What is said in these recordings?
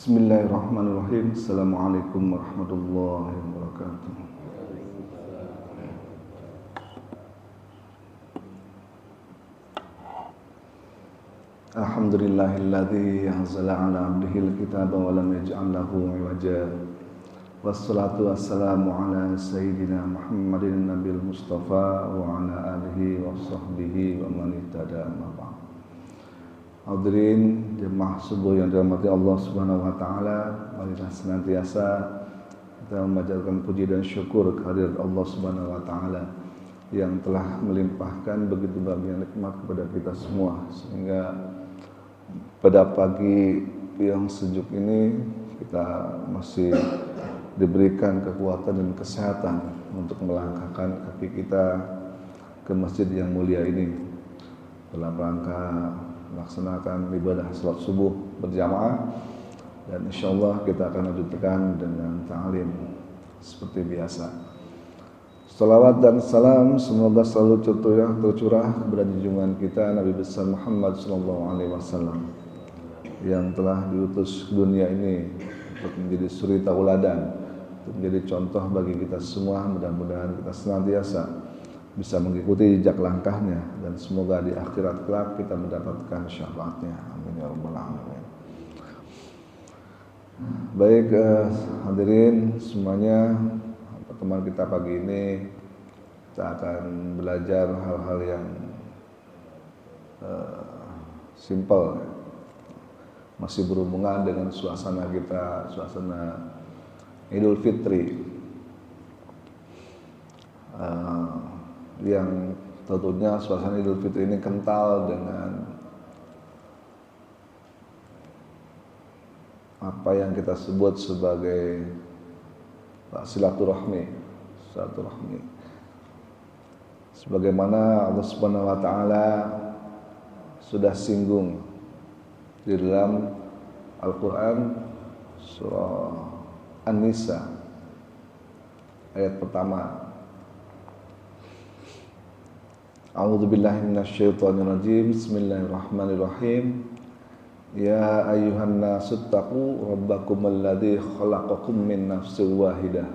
Bismillahirrahmanirrahim. Assalamualaikum warahmatullahi wabarakatuh. Alhamdulillahilladzi anzala ala abdihil kitaba wa lam yaj'al lahu 'iwaja. Wassalatu wassalamu ala sayyidina Muhammadin nabil mustafa wa ala alihi wa sahbihi wa man ihtada amma ba'd. Hadirin jemaah subuh yang dirahmati Allah Subhanahu wa taala, marilah senantiasa kita memanjatkan puji dan syukur kehadirat Allah Subhanahu wa taala yang telah melimpahkan begitu banyak nikmat kepada kita semua, sehingga pada pagi yang sejuk ini kita masih diberikan kekuatan dan kesehatan untuk melangkahkan kaki kita ke masjid yang mulia ini dalam rangka melaksanakan ibadah salat subuh berjamaah, dan insyaallah kita akan lanjutkan dengan ta'lim seperti biasa. Salawat dan salam semoga selalu tercurah kepada junjungan kita Nabi besar Muhammad SAW yang telah diutus ke dunia ini untuk menjadi suri tauladan, untuk menjadi contoh bagi kita semua. Mudah-mudahan kita senantiasa bisa mengikuti jejak langkahnya, dan semoga di akhirat kelak kita mendapatkan syafaatnya. Amin ya rabbal alamin. Baik, hadirin semuanya, pertemuan kita pagi ini kita akan belajar hal-hal yang simple, masih berhubungan dengan suasana kita, suasana Idul Fitri, yang tentunya suasana Idul Fitri ini kental dengan apa yang kita sebut sebagai silaturahmi. Sebagaimana Allah Subhanahu wa taala sudah singgung di dalam Al-Qur'an surah An-Nisa ayat pertama. A'udzu billahi minasyaitonir rajim. Bismillahirrahmanirrahim. Ya ayyuhan nasu taqu rabbakumul ladzi khalaqakum min nafsin wahidah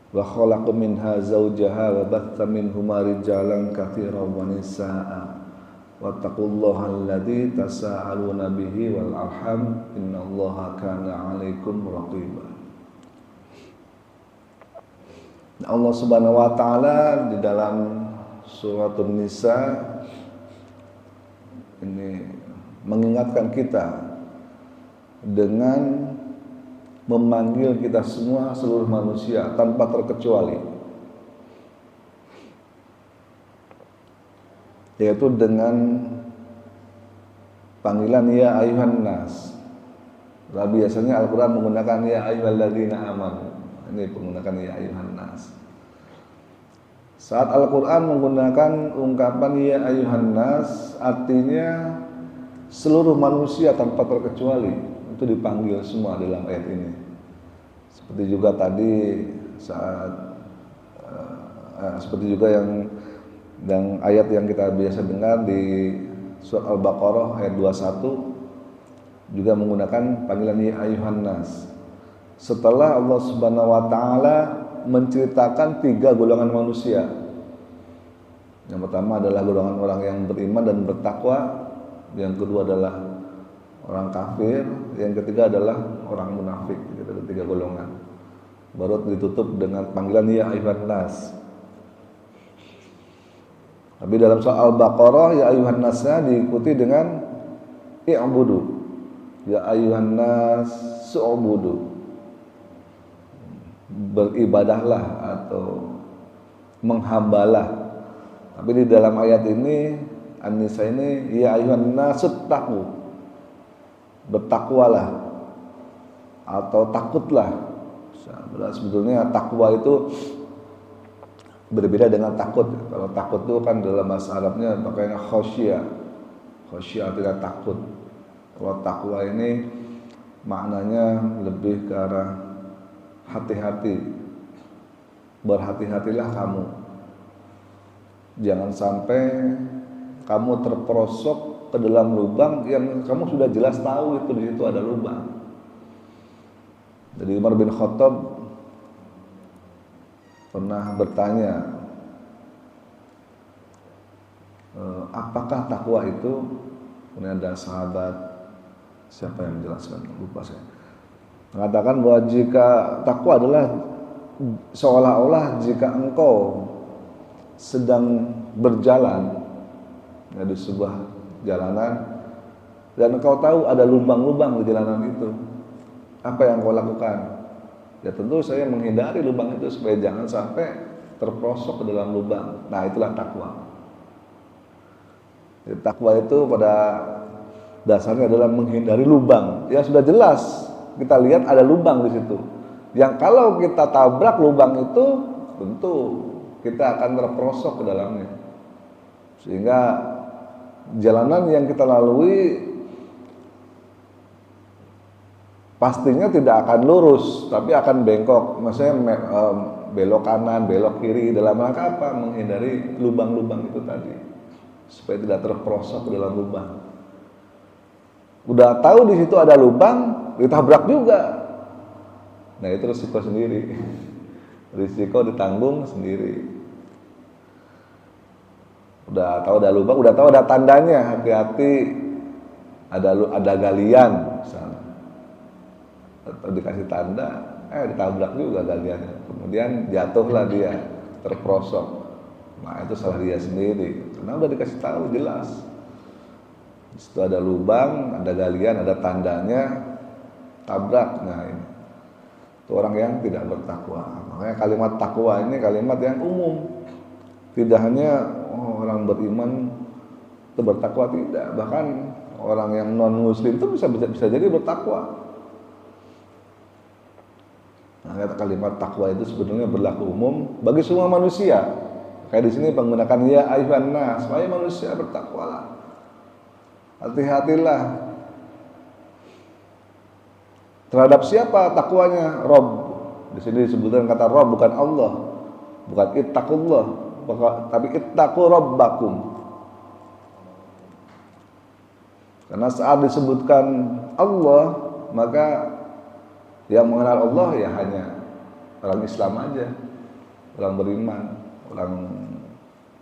wa khalaqa minha zawjaha wa batha minhuma rijalan katsiran wa nisaa'a wattaqullaha alladzi tasaaluna bihi wal arham innallaha kana 'alaikum raqiba. Allah Subhanahu wa taala di dalam Surat An-Nisa ini mengingatkan kita dengan memanggil kita semua, seluruh manusia tanpa terkecuali, yaitu dengan panggilan ya ayuhan nas. Biasanya Al-Quran menggunakan ya ayyuhalladzina amanu, ini menggunakan ya ayuhan nas. Saat Al-Quran menggunakan ungkapan ya ayuhan nas, artinya seluruh manusia tanpa terkecuali itu dipanggil semua dalam ayat ini. Seperti juga tadi saat seperti juga yang ayat yang kita biasa dengar di surat Al-Baqarah ayat 21 juga menggunakan panggilan ya ayuhan nas. Setelah Allah Subhanahu wa taala menceritakan tiga golongan manusia. Yang pertama adalah golongan orang yang beriman dan bertakwa, yang kedua adalah orang kafir, yang ketiga adalah orang munafik. Itu ada tiga golongan. Baru ditutup dengan panggilan ya ayuhan nas. Tapi dalam surah Al-Baqarah ya ayuhan nasnya diikuti dengan i'budu. Ya ayuhan nas su'budu. Beribadahlah atau menghambalah. Tapi di dalam ayat ini An-Nisa ini ya ayuhan nasut taqu, bertakwalah atau takutlah. Sebetulnya takwa itu berbeda dengan takut. Kalau takut itu kan dalam bahasa Arabnya pakainya khosyah. Khosyah tidak takut. Kalau takwa ini maknanya lebih ke arah hati-hati, berhati-hatilah kamu, jangan sampai kamu terperosok ke dalam lubang yang kamu sudah jelas tahu itu di situ ada lubang. Jadi Umar bin Khattab pernah bertanya, apakah takwa itu? Kemudian ada sahabat, siapa yang menjelaskan? Lupa saya. Mengatakan bahwa jika takwa adalah seolah-olah jika engkau sedang berjalan di sebuah jalanan dan engkau tahu ada lubang-lubang di jalanan itu, apa yang kau lakukan? Ya tentu saya menghindari lubang itu supaya jangan sampai terperosok ke dalam lubang. Nah, itulah takwa. Jadi, takwa itu pada dasarnya adalah menghindari lubang. Ya sudah jelas kita lihat ada lubang di situ. Yang kalau kita tabrak lubang itu, tentu kita akan terperosok ke dalamnya. Sehingga jalanan yang kita lalui pastinya tidak akan lurus, tapi akan bengkok. Maksudnya belok kanan, belok kiri. Dalam rangka apa? Menghindari lubang-lubang itu tadi, supaya tidak terperosok ke dalam lubang. Udah tahu di situ ada lubang, ditabrak juga. Nah, itu risiko sendiri. Risiko ditanggung sendiri. Udah tahu ada lubang, udah tahu ada tandanya, hati-hati ada galian misalnya. Atau dikasih tanda, ditabrak juga galiannya. Kemudian jatuhlah dia, terperosok. Nah, itu salah dia sendiri. Karena udah dikasih tahu jelas. Di situ ada lubang, ada galian, ada tandanya, tabrak. Nah, ini itu orang yang tidak bertakwa. Makanya kalimat takwa ini kalimat yang umum. Tidak hanya orang beriman itu bertakwa, tidak. Bahkan orang yang non muslim itu bisa jadi bertakwa. Nah, kalimat takwa itu sebenarnya berlaku umum bagi semua manusia. Kayak di sini menggunakan ya ayyuhan nas, supaya manusia bertakwalah. Hati-hatilah. Terhadap siapa takwanya? Rabb. Di sini disebutkan kata Rabb, bukan Allah. Bukan ittaqullah, tapi ittaqu rabbakum. Karena saat disebutkan Allah, maka yang mengenal Allah ya hanya orang Islam aja, orang beriman. Orang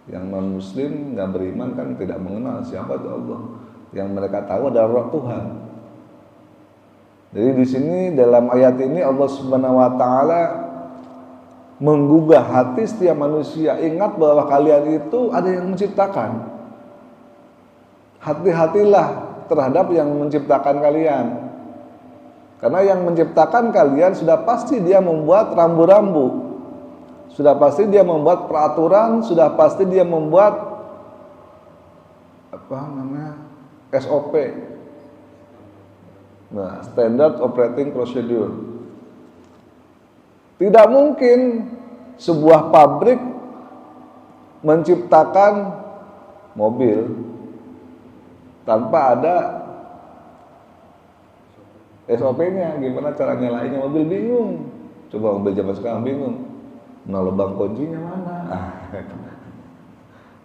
yang non muslim nggak beriman kan tidak mengenal siapa itu Allah. Yang mereka tahu adalah Roh Tuhan. Jadi di sini dalam ayat ini Allah Subhanahu wa taala menggugah hati setiap manusia. Ingat bahwa kalian itu ada yang menciptakan. Hati-hatilah terhadap yang menciptakan kalian. Karena yang menciptakan kalian sudah pasti dia membuat rambu-rambu. Sudah pasti dia membuat peraturan, sudah pasti dia membuat SOP. Nah, Standard Operating Procedure. Tidak mungkin sebuah pabrik menciptakan mobil tanpa ada SOP-nya. Gimana cara nyalainnya mobil, bingung. Coba mobil zaman sekarang bingung. Nah, lubang kuncinya mana?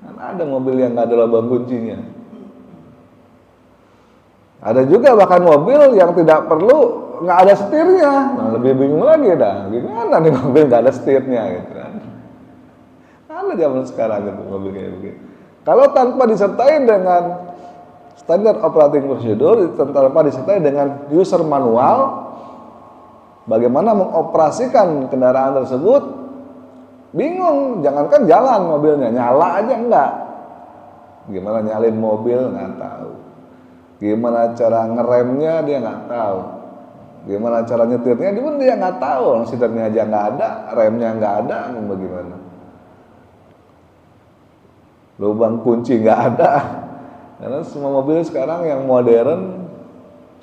Kan ada mobil yang nggak ada lubang kuncinya. Ada juga bahkan mobil yang tidak perlu, nggak ada setirnya. Nah, lebih bingung lagi dah. Gimana nih mobil nggak ada setirnya gitu kan? Ada zaman sekarang gitu mobil kayak begitu. Kalau tanpa disertai dengan standard operating procedure, tanpa disertai dengan user manual, bagaimana mengoperasikan kendaraan tersebut, bingung. Jangankan jalan mobilnya, nyala aja enggak. Gimana nyalin mobil nggak tahu. Gimana cara ngeremnya dia nggak tahu. Gimana cara nyetirnya dia nggak tahu. Setirnya aja nggak ada, remnya nggak ada, bagaimana? Lubang kunci nggak ada. Karena semua mobil sekarang yang modern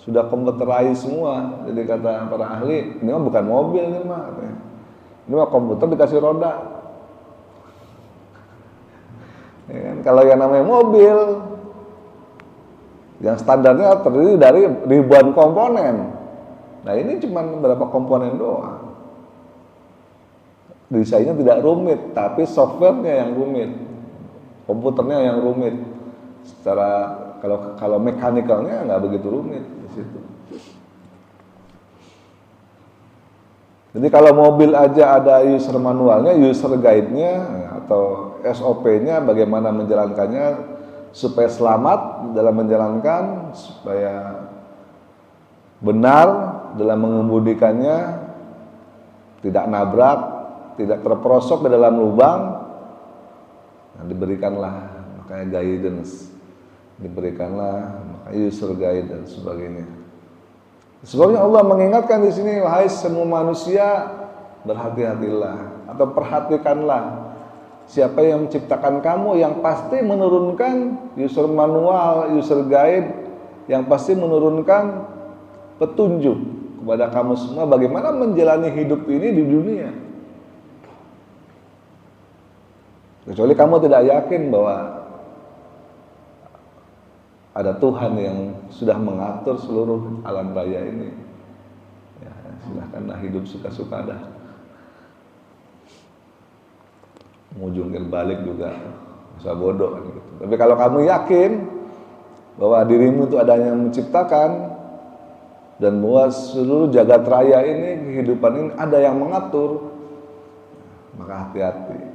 sudah komputerized semua. Jadi kata para ahli, ini mah bukan mobil ini mah. Ini mah komputer dikasih roda. Ya kan? Kalau yang namanya mobil, yang standarnya terdiri dari ribuan komponen. Nah, ini cuma beberapa komponen doang. Desainnya tidak rumit, tapi softwarenya yang rumit, komputernya yang rumit. Secara kalau mekanikalnya nggak begitu rumit di situ. Jadi kalau mobil aja ada user manualnya, user guide-nya atau SOP-nya bagaimana menjalankannya supaya selamat dalam menjalankan, supaya benar dalam mengemudikannya, tidak nabrak, tidak terperosok ke dalam lubang. Nah, diberikanlah makanya guidance, diberikanlah makanya user guide dan sebagainya. Sebabnya Allah mengingatkan di sini, wahai semua manusia, berhati-hatilah atau perhatikanlah siapa yang menciptakan kamu, yang pasti menurunkan user manual, user guide, yang pasti menurunkan petunjuk kepada kamu semua bagaimana menjalani hidup ini di dunia. Kecuali kamu tidak yakin bahwa ada Tuhan yang sudah mengatur seluruh alam raya ini, ya, silahkanlah hidup suka-suka dah. Mau jungkir balik juga bisa bodoh kan gitu. Tapi kalau kamu yakin bahwa dirimu itu ada yang menciptakan dan bahwa seluruh jagat raya ini, kehidupan ini ada yang mengatur, maka hati-hati.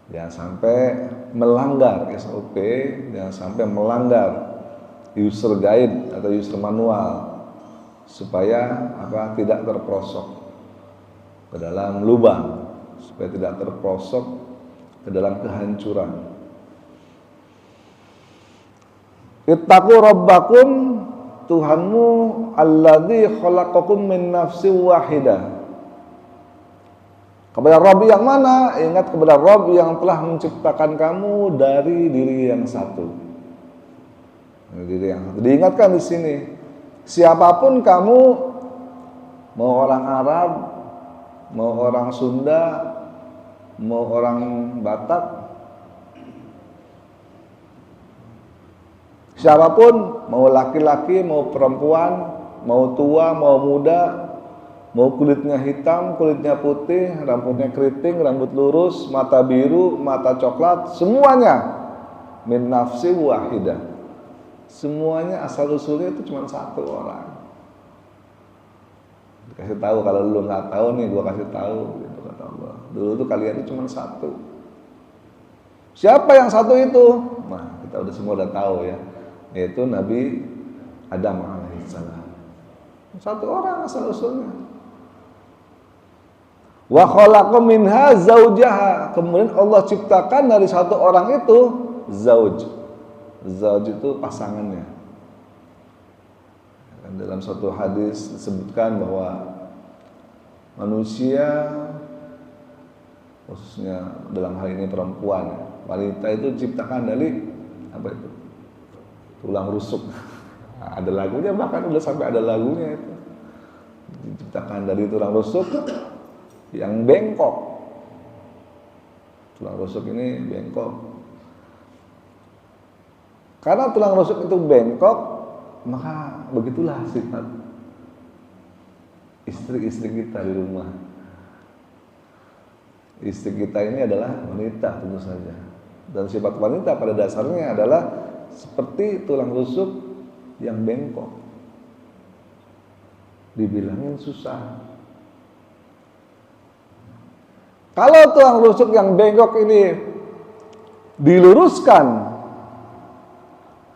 Jangan sampai melanggar SOP, jangan sampai melanggar user guide atau user manual, supaya tidak terperosok ke dalam lubang, supaya tidak terperosok ke dalam kehancuran. Ittaqu rabbakum, Tuhanmu alladzi khalaqakum min nafsin wahidah. Kepada Rabb yang mana? Ingat kepada Rabb yang telah menciptakan kamu dari diri yang satu. Diri yang satu. Diingatkan di sini, siapapun kamu, mau orang Arab, mau orang Sunda, mau orang Batak, siapapun, mau laki-laki, mau perempuan, mau tua, mau muda, mau kulitnya hitam, kulitnya putih, rambutnya keriting, rambut lurus, mata biru, mata coklat, semuanya min nafsi wahidah. Semuanya asal usulnya itu cuma satu orang. Dikasih tahu, kalau lu nggak tahu nih, gua kasih tahu, gitu kata Allah. Dulu tuh kalian itu cuma satu. Siapa yang satu itu? Nah, kita semua udah tahu ya, yaitu Nabi Adam alaihissalam. Satu orang asal usulnya. Wa khalaqa minha zaujaha, kemudian Allah ciptakan dari satu orang itu zauj. Zauj itu pasangannya. Dalam suatu hadis disebutkan bahwa manusia, khususnya dalam hal ini perempuan, wanita itu diciptakan dari apa itu? Tulang rusuk. Ada lagunya, bahkan udah sampai ada lagunya itu. Diciptakan dari tulang rusuk yang bengkok. Tulang rusuk ini bengkok. Karena tulang rusuk itu bengkok, maka begitulah sifat istri-istri kita di rumah. Istri kita ini adalah wanita tentu saja. Dan sifat wanita pada dasarnya adalah seperti tulang rusuk yang bengkok. Dibilangin susah. Kalau tulang rusuk yang bengkok ini diluruskan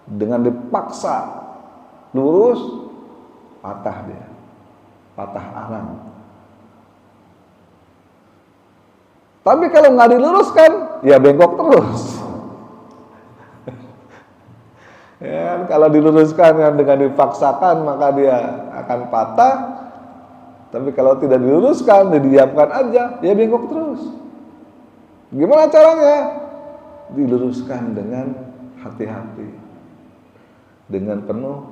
dengan dipaksa lurus, patah dia, patah arang. Tapi kalau nggak diluruskan, ya bengkok terus. Ya, kalau diluruskan yang dengan dipaksakan, maka dia akan patah. Tapi kalau tidak diluruskan, didiamkan aja, ya bengkok terus. Gimana caranya? Diluruskan dengan hati-hati, dengan penuh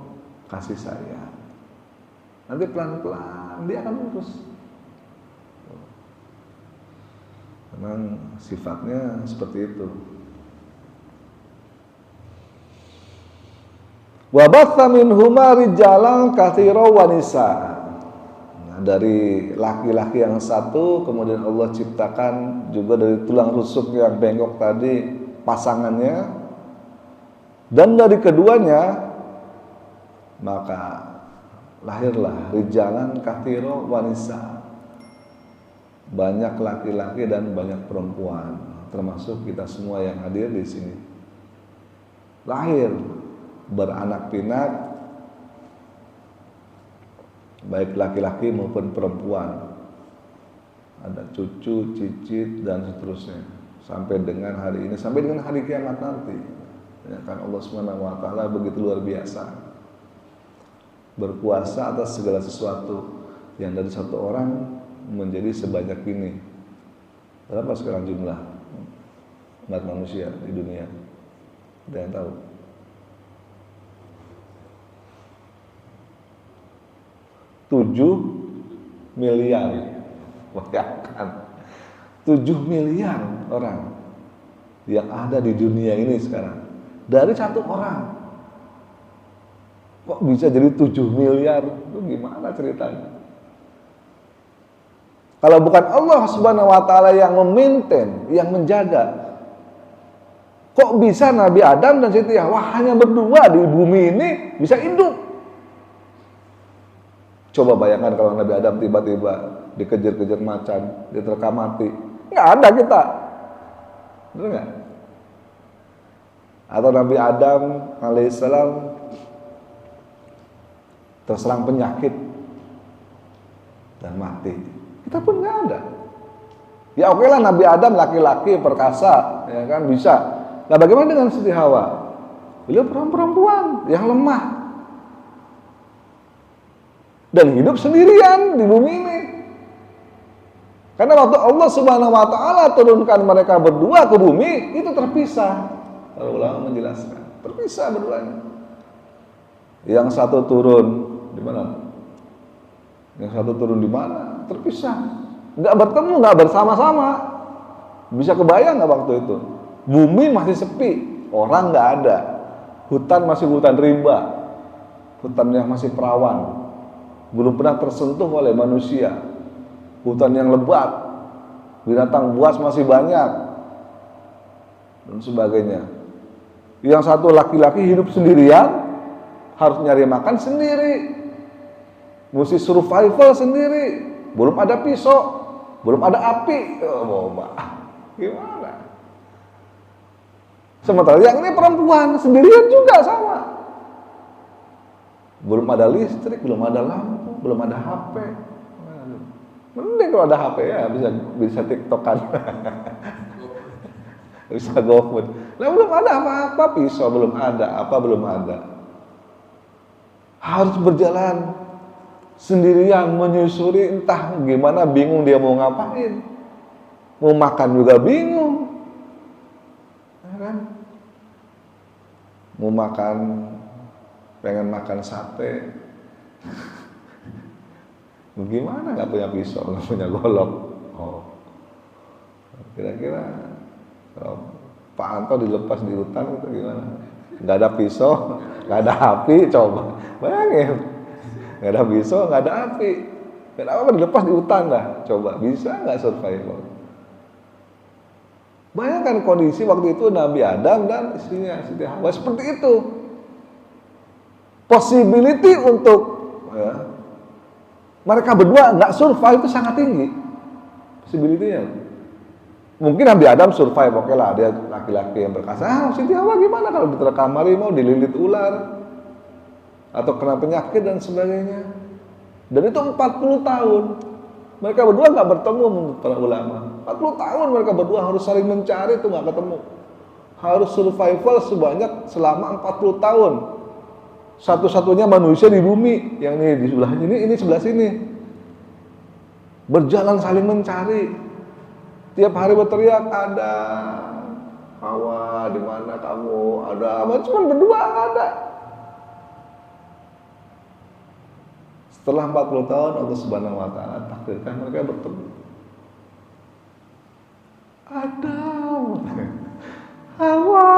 kasih sayang. Nanti pelan-pelan dia akan lurus. Memang sifatnya seperti itu. Wa batha minhuma rijalan katsiran wa nisaa. Dari laki-laki yang satu, kemudian Allah ciptakan juga dari tulang rusuk yang bengkok tadi pasangannya, dan dari keduanya maka lahirlah rijalan kathiro wanisa, banyak laki-laki dan banyak perempuan, termasuk kita semua yang hadir di sini. Lahir beranak pinak, baik laki-laki maupun perempuan, ada cucu, cicit dan seterusnya, sampai dengan hari ini, sampai dengan hari kiamat nanti. Ya kan, Allah Subhanahu wa taala begitu luar biasa, berkuasa atas segala sesuatu, yang dari satu orang menjadi sebanyak ini. Berapa sekarang jumlah umat manusia di dunia? Ada yang tahu? 7 miliar. Bayangkan, 7 miliar orang yang ada di dunia ini sekarang, dari satu orang. Kok bisa jadi 7 miliar? Itu gimana ceritanya? Kalau bukan Allah Subhanahu wa taala yang memaintain, yang menjaga, kok bisa Nabi Adam dan Siti Hawa hanya berdua di bumi ini bisa hidup? Coba bayangkan kalau Nabi Adam tiba-tiba dikejar-kejar macan, diterkam mati. Nggak ada kita. Benar nggak? Atau Nabi Adam alaihissalam terserang penyakit dan mati. Kita pun nggak ada. Ya oke lah, Nabi Adam laki-laki perkasa, ya kan, bisa. Nah bagaimana dengan Siti Hawa? Beliau perempuan yang lemah dan hidup sendirian di bumi ini. Karena waktu Allah Subhanahu wa taala turunkan mereka berdua ke bumi, itu terpisah. Para ulama menjelaskan, terpisah berduanya. Yang satu turun di mana? Yang satu turun di mana? Terpisah. Enggak bertemu, enggak bersama-sama. Bisa kebayang enggak waktu itu? Bumi masih sepi, orang enggak ada. Hutan masih hutan rimba. Hutan yang masih perawan. Belum pernah tersentuh oleh manusia. Hutan yang lebat. Binatang buas masih banyak. Dan sebagainya. Yang satu laki-laki hidup sendirian, harus nyari makan sendiri, mesti survival sendiri, belum ada pisau, belum ada api, gimana? Sementara yang ini perempuan sendirian juga sama, belum ada listrik, belum ada lampu, belum ada HP. Mending kalau ada HP ya bisa TikTokan, bisa GoFood. Nah belum ada apa-apa, pisau belum ada, apa belum ada. Harus berjalan sendirian, menyusuri, entah gimana, bingung dia mau ngapain, mau makan juga bingung, ya kan? Mau makan, pengen makan sate, bagaimana? Nggak punya pisau, nggak punya golok. Oh, kira-kira kalau Pak Anto dilepas di hutan itu gimana? Nggak ada pisau, nggak ada api, coba bayangin, nggak ada pisau, nggak ada api, nggak apa-apa, dilepas di hutan lah, coba bisa nggak survival? Bayangkan kondisi waktu itu Nabi Adam dan istrinya Siti Hawa seperti itu. Possibility untuk mereka berdua nggak survive itu sangat tinggi, possibility-nya. Mungkin Nabi Adam survive, oke lah, dia laki-laki yang berkasa. Siti Hawa gimana kalau diterkam harimau, dililit ular, atau kena penyakit dan sebagainya. Dan itu 40 tahun. Mereka berdua nggak bertemu menurut para ulama. 40 tahun mereka berdua harus saling mencari, itu nggak ketemu. Harus survival selama 40 tahun. Satu-satunya manusia di bumi, yang ini di sebelah ini sebelah sini. Berjalan saling mencari. Tiap hari berteriak, ada Hawa, di mana kamu? Ada, cuma berdua ada. Setelah 40 tahun Allah Subhanahu wa taala takdirkan mereka bertemu. Adam, Hawa,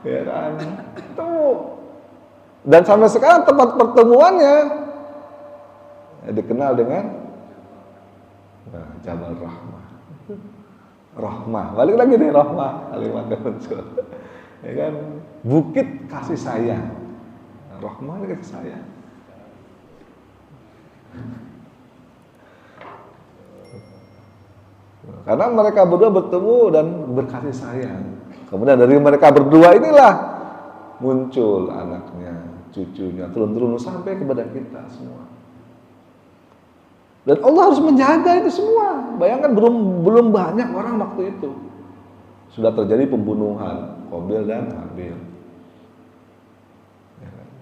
ya kan, ketemu. Dan sampai sekarang tempat pertemuannya dikenal dengan Jabal Rahmah. Rahmah, balik lagi nih Rahmah, kalimat muncul. Ya kan, bukit kasih sayang. Rahman kasih sayang. Karena mereka berdua bertemu dan berkasih sayang. Kemudian dari mereka berdua inilah muncul anaknya, cucunya, turun-turun sampai kepada kita semua. Dan Allah harus menjaga itu semua. Bayangkan belum banyak orang waktu itu. Sudah terjadi pembunuhan Qabil dan Habil.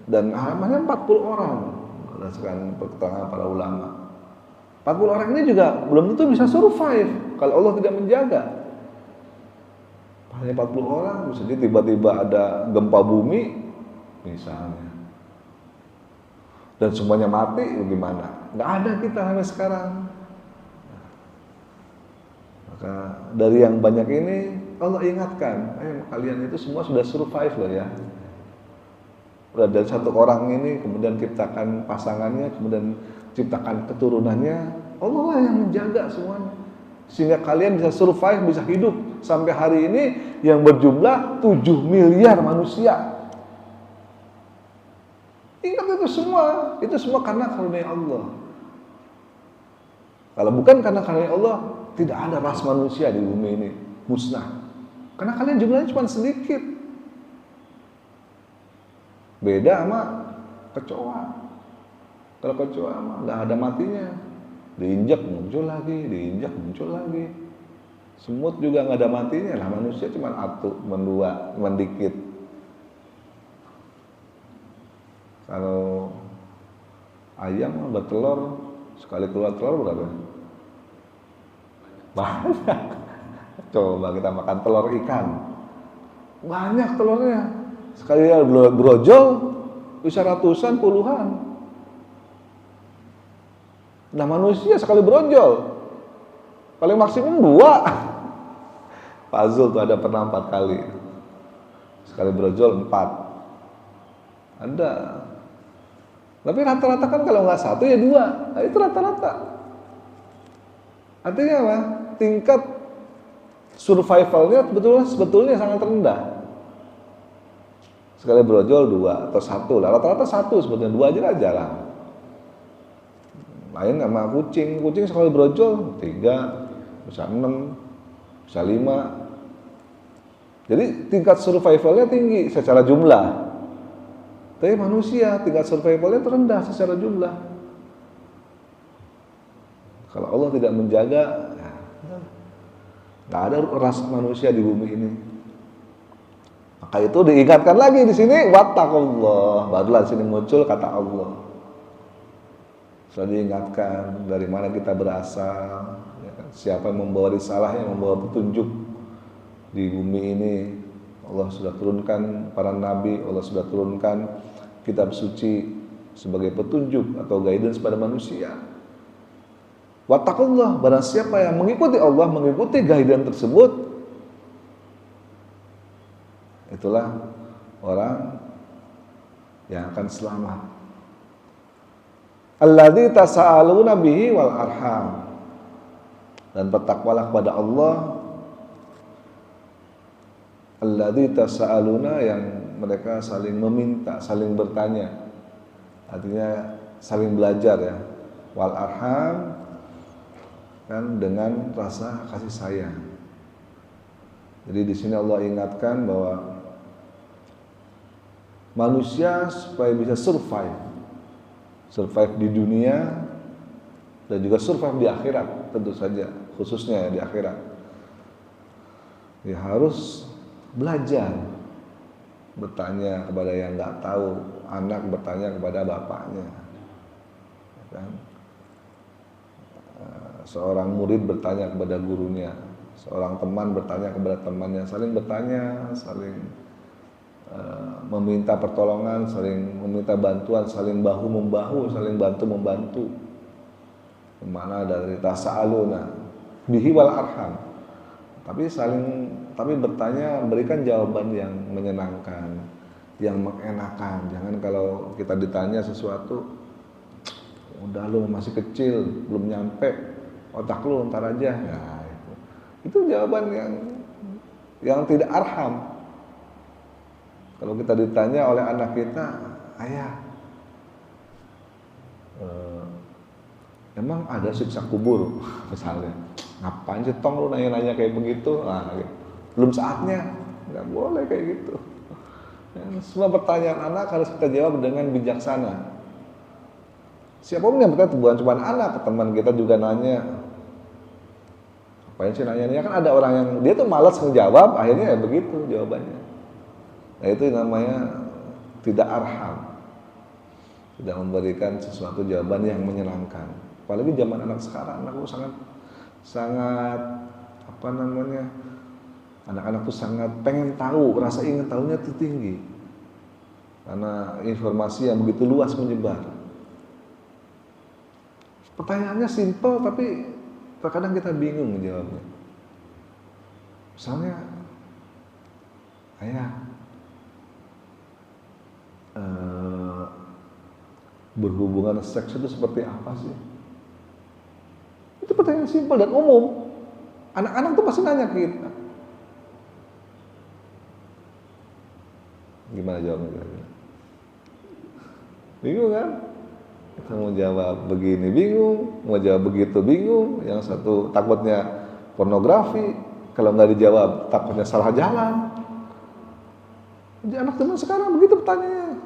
Dan hanya 40 orang berdasarkan keterangan para ulama. 40 orang ini juga belum tentu bisa survive kalau Allah tidak menjaga. Hanya 40 orang, bisa jadi tiba-tiba ada gempa bumi misalnya. Dan semuanya mati, bagaimana? Nggak ada kita sampai sekarang. Maka dari yang banyak ini Allah ingatkan, kalian itu semua sudah survive loh ya. Udah dari satu orang ini, kemudian ciptakan pasangannya, kemudian ciptakan keturunannya, Allah lah yang menjaga semuanya. Sehingga kalian bisa survive, bisa hidup sampai hari ini yang berjumlah 7 miliar manusia. Ingat itu semua karena karunia Allah. Kalau bukan karena karunia Allah, tidak ada ras manusia di bumi ini, musnah. Karena kalian jumlahnya cuma sedikit. Beda sama kecoa. Kalau kecoa mah nggak ada matinya, diinjak muncul lagi, diinjak muncul lagi. Semut juga nggak ada matinya lah, manusia cuma satu, mendua, mendikit. Kalau ayam bertelur, sekali keluar telur berapa? Banyak. Coba kita makan telur ikan, banyak telurnya. Sekali brojol bisa ratusan, puluhan. Nah manusia sekali brojol paling maksimum 2. Pak Zul tuh ada pernah 4 kali. Sekali brojol 4. Ada. Tapi rata-rata kan kalau nggak 1 ya 2. Nah, itu rata-rata. Artinya apa? Tingkat survivalnya sebetulnya sangat rendah. Sekali brojol 2 atau 1 lah. Rata-rata 1 sebetulnya, 2 aja lah jarang. Lain sama kucing sekali brojol 3, bisa 6, bisa 5. Jadi tingkat survivalnya tinggi secara jumlah. Tapi manusia tingkat survivalnya terendah secara jumlah. Kalau Allah tidak menjaga, nggak ada ras manusia di bumi ini. Maka itu diingatkan lagi di sini, wattaqullah. Barulah di sini muncul kata Allah. Sudah diingatkan dari mana kita berasal, ya kan? Siapa yang membawa risalah, yang membawa petunjuk di bumi ini. Allah sudah turunkan para nabi, Allah sudah turunkan kitab suci sebagai petunjuk atau guidance pada manusia. Wattaqullah, barang siapa yang mengikuti Allah, mengikuti guidance tersebut, itulah orang yang akan selamat. Alladzi tasaaluna bihi wal arham. Dan bertakwalah kepada Allah. Alladzi tasaaluna, yang mereka saling meminta, saling bertanya. Artinya saling belajar ya. Wal arham, kan dengan rasa kasih sayang. Jadi di sini Allah ingatkan bahwa manusia supaya bisa survive di dunia dan juga survive di akhirat, tentu saja khususnya di akhirat, ya harus belajar bertanya kepada yang nggak tahu. Anak bertanya kepada bapaknya, ya kan? Seorang murid bertanya kepada gurunya, seorang teman bertanya kepada temannya, saling bertanya, saling meminta pertolongan, saling meminta bantuan, saling bahu-membahu, saling bantu-membantu. Mana dari tasa'aluna bihi wal arham. Tapi bertanya, berikan jawaban yang menyenangkan, yang mengenakan. Jangan kalau kita ditanya sesuatu, udah lu masih kecil, belum nyampe, otak lu ntar aja. Nah, itu jawaban yang tidak arham. Kalau kita ditanya oleh anak kita, ayah, emang ada siksa kubur misalnya, ngapain sih tong lu nanya-nanya kayak begitu, nah, gitu. Belum saatnya, nggak boleh kayak gitu. Ya, semua pertanyaan anak harus kita jawab dengan bijaksana. Siapapun yang bertanya, bukan cuma anak, teman kita juga nanya, ngapain sih nanya-nanya, kan ada orang yang dia tuh malas ngejawab, akhirnya ya begitu jawabannya. Nah itu namanya tidak arham, tidak memberikan sesuatu jawaban yang menyenangkan. Apalagi zaman anak sekarang, anakku sangat apa namanya, anak-anak tuh sangat pengen tahu, rasa ingin tahunya tuh tinggi karena informasi yang begitu luas menyebar. Pertanyaannya simpel tapi terkadang kita bingung menjawabnya. Misalnya, ayah, berhubungan seks itu seperti apa sih? Itu pertanyaan simpel dan umum. Anak-anak tuh pasti nanya ke kita. Gimana jawabnya? Bingung kan? Kita mau jawab begini bingung, mau jawab begitu bingung. Yang satu takutnya pornografi, kalau nggak dijawab takutnya salah jalan. Jadi anak zaman sekarang begitu pertanyaannya.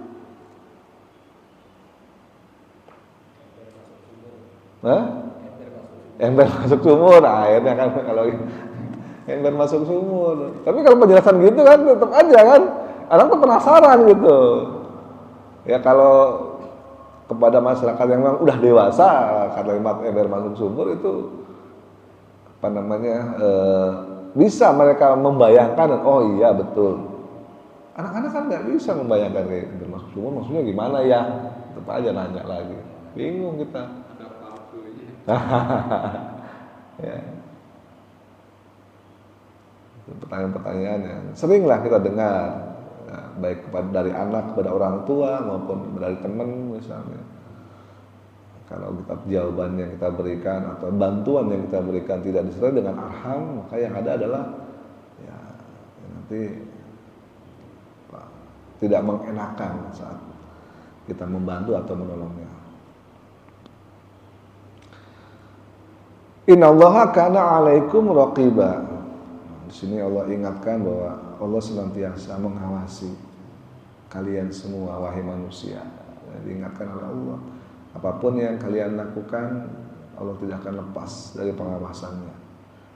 Hah? Ember masuk sumur, akhirnya kan kalau ember masuk sumur. Tapi kalau penjelasan gitu kan tetap aja kan, anak tuh penasaran gitu. Ya kalau kepada masyarakat yang memang udah dewasa, kalimat ember masuk sumur itu apa namanya bisa mereka membayangkan, oh iya betul. Anak-anak kan nggak bisa membayangkan kayak ember masuk sumur, maksudnya gimana ya? Tetap aja nanya lagi, bingung kita. Ya. Pertanyaan-pertanyaan yang seringlah kita dengar, ya, baik dari anak kepada orang tua maupun dari teman misalnya. Kalau kita jawaban yang kita berikan atau bantuan yang kita berikan tidak disertai dengan arham, maka yang ada adalah ya nanti tidak mengenakan saat kita membantu atau menolongnya. Innallaha kana 'alaikum raqiba. Di sini Allah ingatkan bahwa Allah senantiasa mengawasi kalian semua wahai manusia. Diingatkan oleh Allah, apapun yang kalian lakukan Allah tidak akan lepas dari pengawasannya.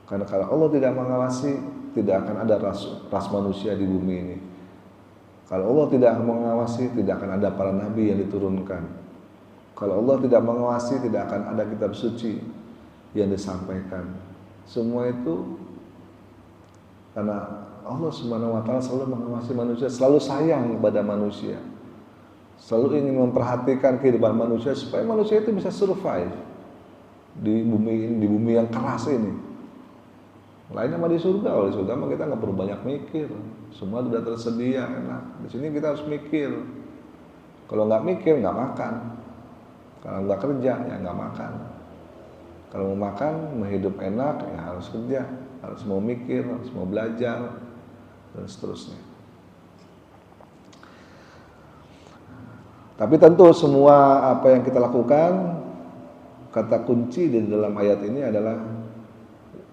Karena kalau Allah tidak mengawasi, tidak akan ada ras manusia di bumi ini. Kalau Allah tidak mengawasi, tidak akan ada para nabi yang diturunkan. Kalau Allah tidak mengawasi, tidak akan ada kitab suci yang disampaikan. Semua itu karena Allah Subhanahu wa taala selalu mengawasi manusia, selalu sayang kepada manusia. Selalu ingin memperhatikan kehidupan manusia supaya manusia itu bisa survive di bumi yang keras ini. Lainnya mah di surga, kalau di surga mah kita nggak perlu banyak mikir. Semua sudah tersedia, enak. Di sini kita harus mikir. Kalau nggak mikir nggak makan. Kalau nggak kerja ya nggak makan. Kalau mau makan, mau hidup enak, ya harus kerja, harus mau mikir, harus mau belajar, dan seterusnya. Tapi tentu semua apa yang kita lakukan, kata kunci di dalam ayat ini adalah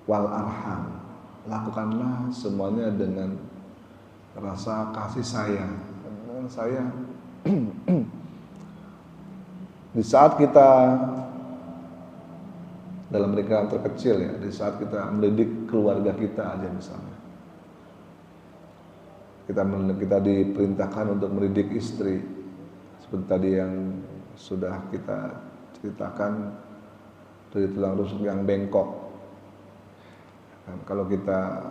wal arham. Lakukanlah semuanya dengan rasa kasih sayang. Dengan sayang. Di saat kita dalam lingkaran terkecil ya, di saat kita mendidik keluarga kita aja misalnya, kita diperintahkan untuk mendidik istri seperti tadi yang sudah kita ceritakan dari tulang rusuk yang bengkok. Dan kalau kita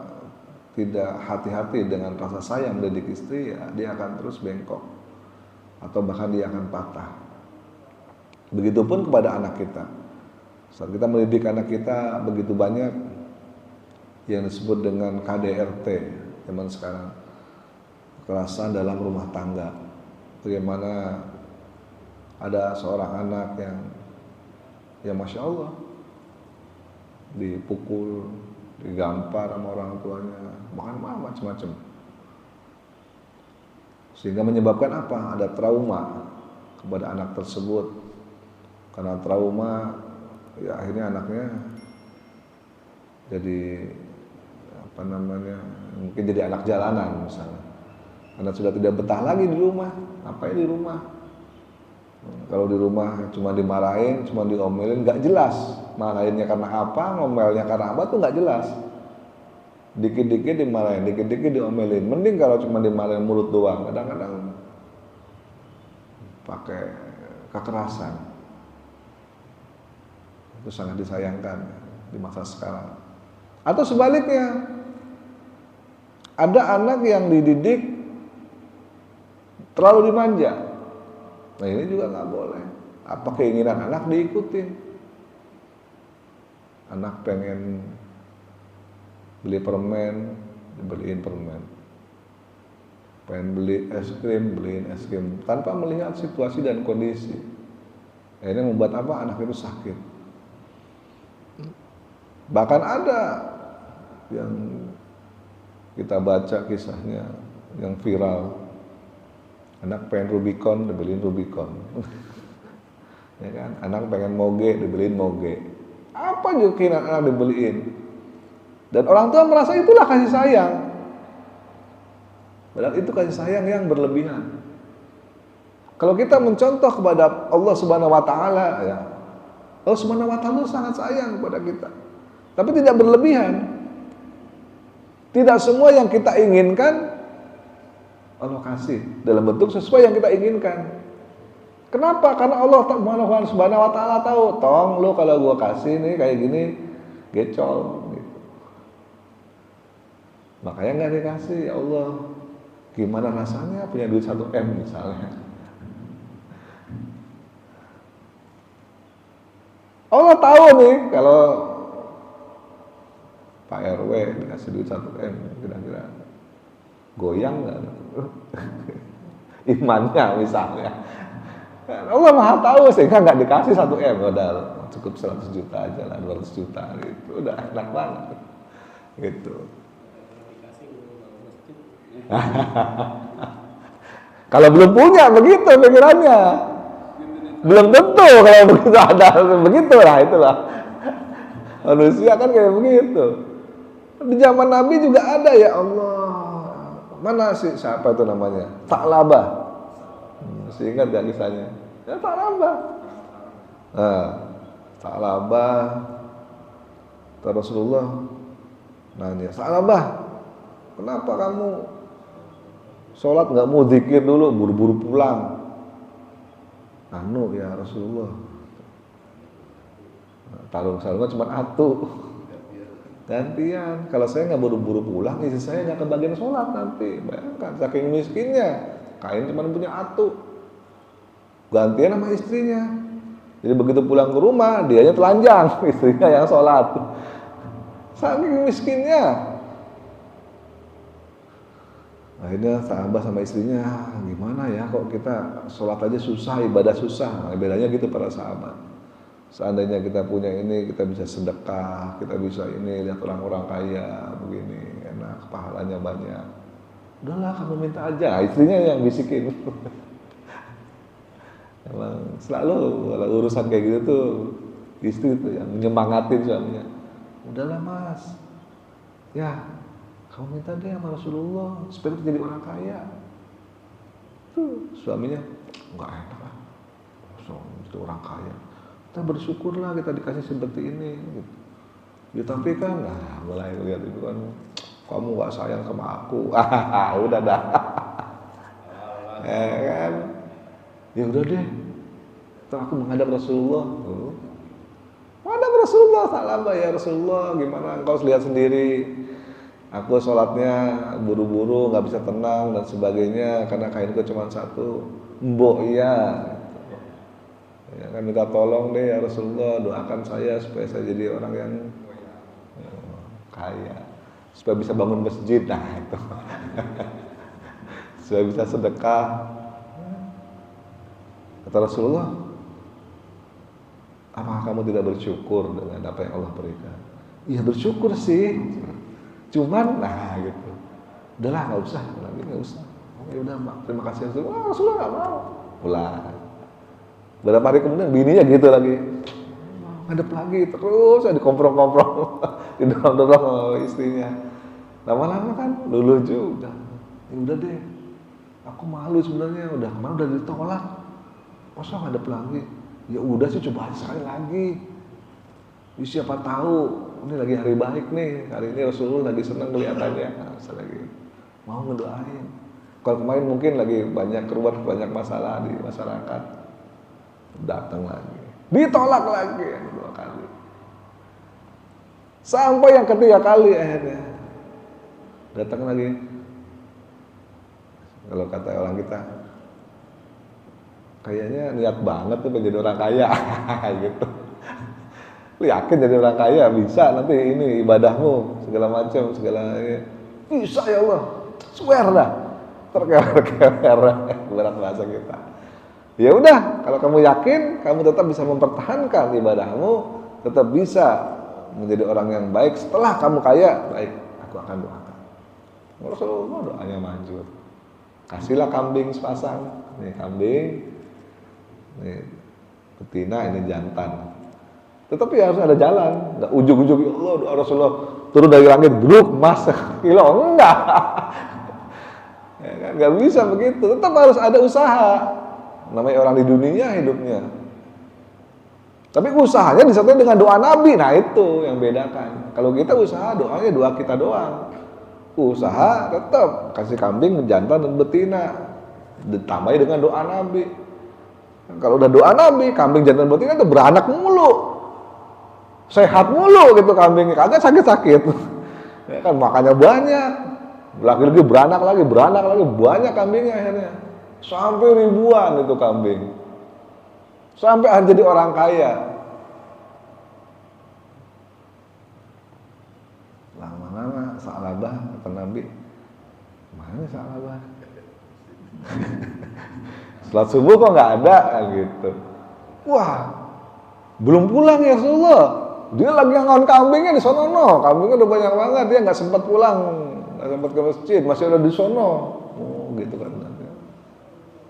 tidak hati-hati dengan rasa sayang mendidik istri, ya dia akan terus bengkok atau bahkan dia akan patah. Begitupun kepada anak kita. Saat kita mendidik anak kita begitu banyak yang disebut dengan KDRT zaman sekarang, kekerasan dalam rumah tangga. Bagaimana ada seorang anak yang ya Masya Allah dipukul, digampar sama orang tuanya, bahkan macam-macam. Sehingga menyebabkan apa? Ada trauma kepada anak tersebut. Karena trauma, ya akhirnya anaknya jadi mungkin jadi anak jalanan misalnya. Karena sudah tidak betah lagi di rumah. Ngapain di rumah? Kalau di rumah cuma dimarahin, cuma diomelin, nggak jelas. Marahinnya karena apa, ngomelnya karena apa tuh nggak jelas. Dikit-dikit dimarahin, dikit-dikit diomelin. Mending kalau cuma dimarahin mulut doang. Kadang-kadang pakai kekerasan. Itu sangat disayangkan di masa sekarang. Atau sebaliknya, ada anak yang dididik terlalu dimanja. Nah ini juga nggak boleh. Apa keinginan anak diikutin? Anak pengen beli permen, dibeliin permen. Pengen beli es krim, beliin es krim. Tanpa melihat situasi dan kondisi. Akhirnya membuat apa? Anak itu sakit. Bahkan ada yang kita baca kisahnya yang viral. Anak pengen Rubicon, dibeliin Rubicon. Ya kan? Anak pengen moge, dibeliin moge. Apa juga keinginan anak dibeliin? Dan orang tua merasa itulah kasih sayang. Padahal itu kasih sayang yang berlebihan. Kalau kita mencontoh kepada Allah Subhanahu wa taala, ya. Allah Subhanahu wa taala sangat sayang kepada kita. Tapi tidak berlebihan. Tidak semua yang kita inginkan Allah kasih dalam bentuk sesuai yang kita inginkan. Kenapa? Karena Allah Subhanahu wa taala tahu, tong lu kalau gua kasih nih kayak gini gecol gitu. Makanya nggak dikasih. Ya Allah, gimana rasanya punya duit 1M misalnya. Allah tahu nih kalau Pak RW dikasih duit 1M, kira-kira goyang nggak? Imannya misalnya. Allah Maha tahu sehingga nggak dikasih 1M, udah cukup 100 juta aja lah, 200 juta gitu, udah enak banget gitu. Kalau belum punya begitu pikirannya, belum tentu kalau begitu ada begitu lah, itulah manusia kan kayak begitu. Di zaman Nabi juga ada, ya Allah, mana sih siapa itu namanya, Tha'labah, masih ingat gak kisahnya? Ya Tha'labah. Nah, Tha'labah, Rasulullah nanya, Tha'labah, kenapa kamu sholat nggak mau zikir dulu, buru-buru pulang? Anu ya Rasulullah, talung-talungnya cuma atu. Gantian, kalau saya nggak buru-buru pulang, istri saya nggak kebagian sholat nanti. Bayangkan, saking miskinnya, kain cuma punya atu. Gantian sama istrinya. Jadi begitu pulang ke rumah, dianya telanjang, istrinya yang sholat. Saking miskinnya. Akhirnya sahabat sama istrinya, gimana ya kok kita sholat aja susah, ibadah susah. Nah, bedanya gitu para sahabat. Seandainya kita punya ini, kita bisa sedekah, kita bisa ini, lihat orang-orang kaya begini, enak, pahalanya banyak. Udahlah kamu minta aja, istrinya yang bisikin. Emang selalu kalau urusan kayak gitu tuh istri tuh yang menyemangatin suaminya. Udahlah mas, ya kamu minta deh sama Rasulullah supaya kita jadi orang kaya. Tuh suaminya nggak enak lah, jadi orang kaya. Kita bersyukurlah kita dikasih seperti ini gitu. Ya tapi kan, nah mulai lihat itu kan, kamu gak sayang sama aku. Udah dah. Kan? Ya udah deh. Terus aku menghadap Rasulullah. Menghadap Rasulullah, Tha'labah, ya Rasulullah, gimana engkau lihat sendiri. Aku sholatnya buru-buru, gak bisa tenang dan sebagainya karena kainku cuma satu. Mbok iya. Ya kan minta tolong deh ya Rasulullah, doakan saya supaya saya jadi orang yang kaya, supaya bisa bangun masjid, nah itu, supaya bisa sedekah. Kata Rasulullah, apakah kamu tidak bersyukur dengan apa yang Allah berikan? Iya bersyukur sih, cuman nah gitu, udahlah nggak usah lagi, nggak usah. Ya udah Mak, terima kasih Rasulullah. Wah, Rasulullah nggak mau. Pulang. Beberapa hari kemudian bininya gitu lagi. Ngadep lagi terus dikomprong-komprong, didorong-dorong sama istrinya. Lama-lama kan luluh juga. Ya udah deh. Aku malu sebenarnya, udah kemarin udah ditolak. Masa ngadep lagi? Ya udah sih, coba aja sekali lagi. Ya, siapa tahu ini lagi hari baik nih. Hari ini Rasulullah lagi senang kelihatannya. Nah, lagi mau ngedoain. Kalau kemarin mungkin lagi banyak keluar banyak masalah di masyarakat. Datang lagi. Ditolak lagi yang kedua kali. Sampai yang ketiga kali akhirnya datang lagi. Kalau kata orang kita, kayaknya niat banget tuh menjadi orang kaya, gitu. Lu yakin jadi orang kaya bisa nanti ini ibadahmu segala macam segala ini. Bisa ya Allah, swear dah. Terkewer-kewer berat bahasa kita. Ya udah, kalau kamu yakin, kamu tetap bisa mempertahankan ibadahmu, tetap bisa menjadi orang yang baik setelah kamu kaya, baik, aku akan doakan. Rasulullah doanya manjur. Kasihlah kambing sepasang, nih kambing, nih betina, ini jantan. Tetapi harus ada jalan, nggak ujug-ujug, ya Allah doa Rasulullah turun dari langit, bruk emas kilo, enggak. Ya kan, nggak bisa begitu, tetap harus ada usaha. Namanya orang di dunia hidupnya. Tapi usahanya disertai dengan doa Nabi. Nah itu yang bedakan. Kalau kita usaha, doanya doa kita doang. Usaha tetap kasih kambing, jantan dan betina. Ditambahi dengan doa Nabi. Kalau udah doa Nabi, kambing, jantan, betina itu beranak mulu. Sehat mulu gitu kambingnya, kagak sakit-sakit. Ya kan makannya banyak. Lagi-lagi beranak lagi, banyak kambingnya akhirnya. Sampai ribuan itu kambing. Sampai jadi orang kaya. Lama-lama Sa'labah kata Nabi, mana Sa'labah? Salat subuh kok nggak ada gitu. Wah, belum pulang ya Rasulullah. Dia lagi ngon kambingnya di sono, kambingnya udah banyak banget, dia nggak sempat pulang, nggak sempat ke masjid, masih ada di sono. Oh, gitu kan.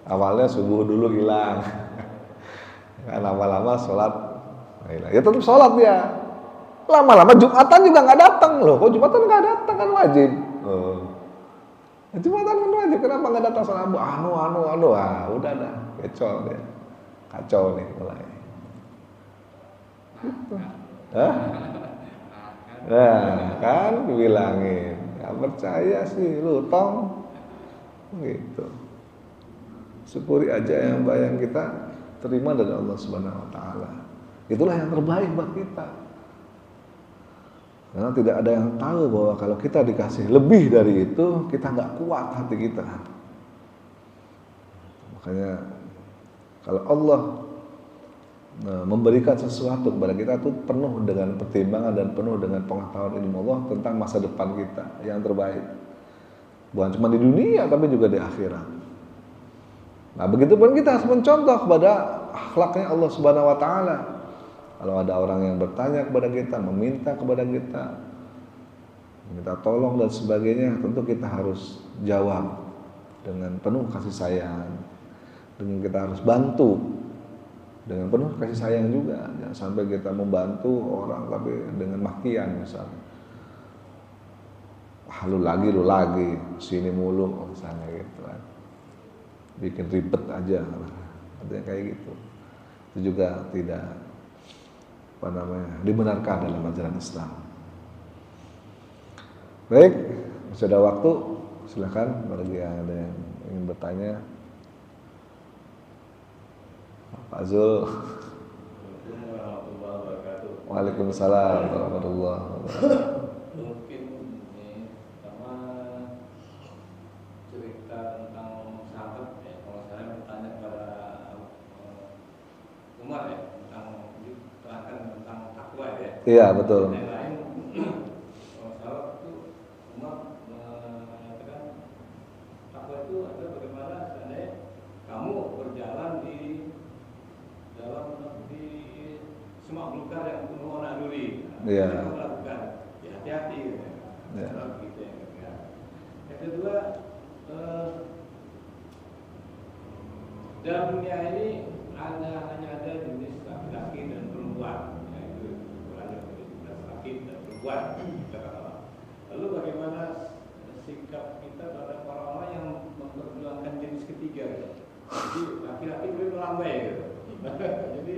Awalnya subuh dulu hilang, kan lama-lama sholat, ya tetap sholat dia. Lama-lama Jumatan juga nggak datang loh. Kok Jumatan nggak datang kan wajib? Oh. Jumatan kan wajib, kenapa nggak datang sholat? Udah dah, kacau nih mulai. Hah? Nah, kan dibilangin, nggak percaya sih lu tong, gitu. Syukuri aja yang bayang kita terima dari Allah Subhanahu wa taala. Itulah yang terbaik buat kita. Karena tidak ada yang tahu bahwa kalau kita dikasih lebih dari itu, kita nggak kuat hati kita. Makanya kalau Allah memberikan sesuatu kepada kita itu penuh dengan pertimbangan dan penuh dengan pengetahuan ilmu Allah tentang masa depan kita yang terbaik. Bukan cuma di dunia tapi juga di akhirat. Nah, begitupun kita harus mencontoh kepada akhlaknya Allah Subhanahu wa taala. Kalau ada orang yang bertanya kepada kita, meminta kepada kita, minta tolong dan sebagainya, tentu kita harus jawab dengan penuh kasih sayang. Dengan kita harus bantu dengan penuh kasih sayang juga. Jangan sampai kita membantu orang tapi dengan makian misalnya. Wah, lu lagi, sini mulu misalnya gitu kan. Bikin ribet aja, artinya kayak gitu. Itu juga tidak dibenarkan dalam ajaran Islam. Baik, masih ada waktu, silakan bagi yang ada yang ingin bertanya. Pak Zul. Waalaikumsalam warahmatullahi wabarakatuh. Iya betul. Yang lain, kalau itu Umar mengatakan takwa itu adalah bagaimana seandainya kamu berjalan di dalam di semak belukar yang penuh warna duri. Iya. Kamu lakukan, ya hati-hati. Gitu. Iya. Gitu ya. Yang kedua, dalam dunia ini hanya ada jenis laki-laki dan perempuan, yaitu ukurannya jenis laki dan perempuan. Lalu bagaimana sikap kita terhadap orang-orang yang memperjuangkan jenis ketiga? Jadi laki-laki boleh melambai gitu. Jadi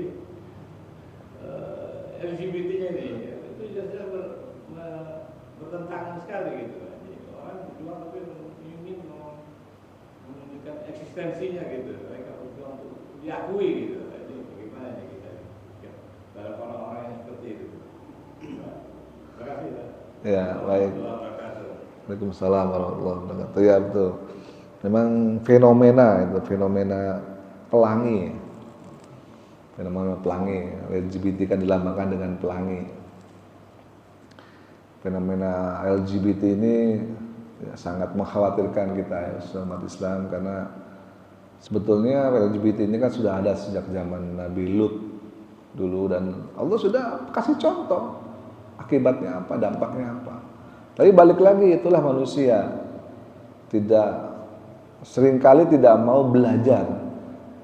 LGBT-nya ini itu jelas bertentangan sekali gitu. Jadi orang berjuang tapi ingin menunjukkan eksistensinya gitu. Mereka berjuang untuk diakui gitu. Jadi bagaimana ya kita terhadap orang-orang yang seperti itu? Terima kasih. Ya, baik. Waalaikumsalam warahmatullahi wabarakatuh. Ya betul. Memang fenomena pelangi. Fenomena pelangi. LGBT kan dilambangkan dengan pelangi. Fenomena LGBT ini ya, sangat mengkhawatirkan kita ya umat Islam, karena sebetulnya LGBT ini kan sudah ada sejak zaman Nabi Lut dulu, dan Allah sudah kasih contoh akibatnya apa, dampaknya apa. Tapi balik lagi, itulah manusia seringkali tidak mau belajar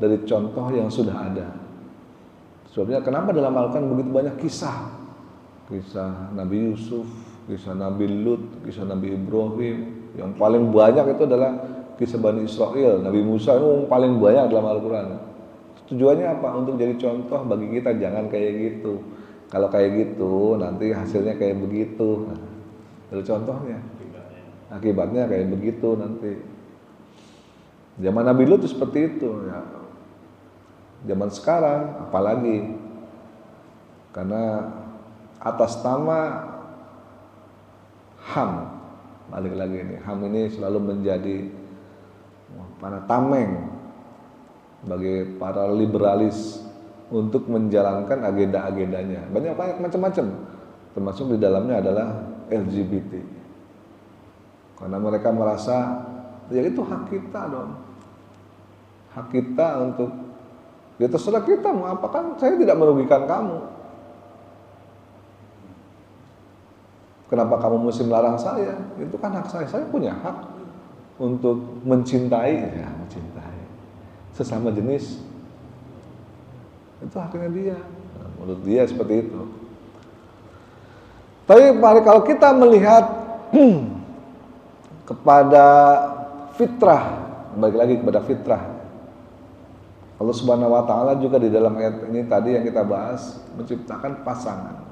dari contoh yang sudah ada. Sebabnya kenapa dalam Al-Quran begitu banyak kisah Nabi Yusuf, kisah Nabi Lut, kisah Nabi Ibrahim. Yang paling banyak itu adalah kisah Bani Israel. Nabi Musa itu paling banyak dalam Al-Quran. Tujuannya apa? Untuk jadi contoh bagi kita, jangan kayak gitu. Kalau kayak gitu nanti hasilnya kayak begitu. Nah, itu contohnya. Akibatnya kayak begitu nanti. Zaman Nabi Lut itu seperti itu ya. Zaman sekarang apalagi, karena atas nama HAM, balik lagi ini, HAM ini selalu menjadi tameng bagi para liberalis untuk menjalankan agenda-agendanya. Banyak macam-macam, termasuk di dalamnya adalah LGBT. Karena mereka merasa ya itu hak kita dong, hak kita untuk ya terserah kita mau apa, kan saya tidak merugikan kamu. Kenapa kamu mesti melarang saya? Itu kan hak saya punya hak untuk mencintai sesama jenis. Itu haknya dia. Nah, menurut dia seperti itu. Tapi kalau kita melihat kepada fitrah, balik lagi kepada fitrah, Allah Subhanahu wa Ta'ala juga di dalam ayat ini tadi yang kita bahas menciptakan pasangan.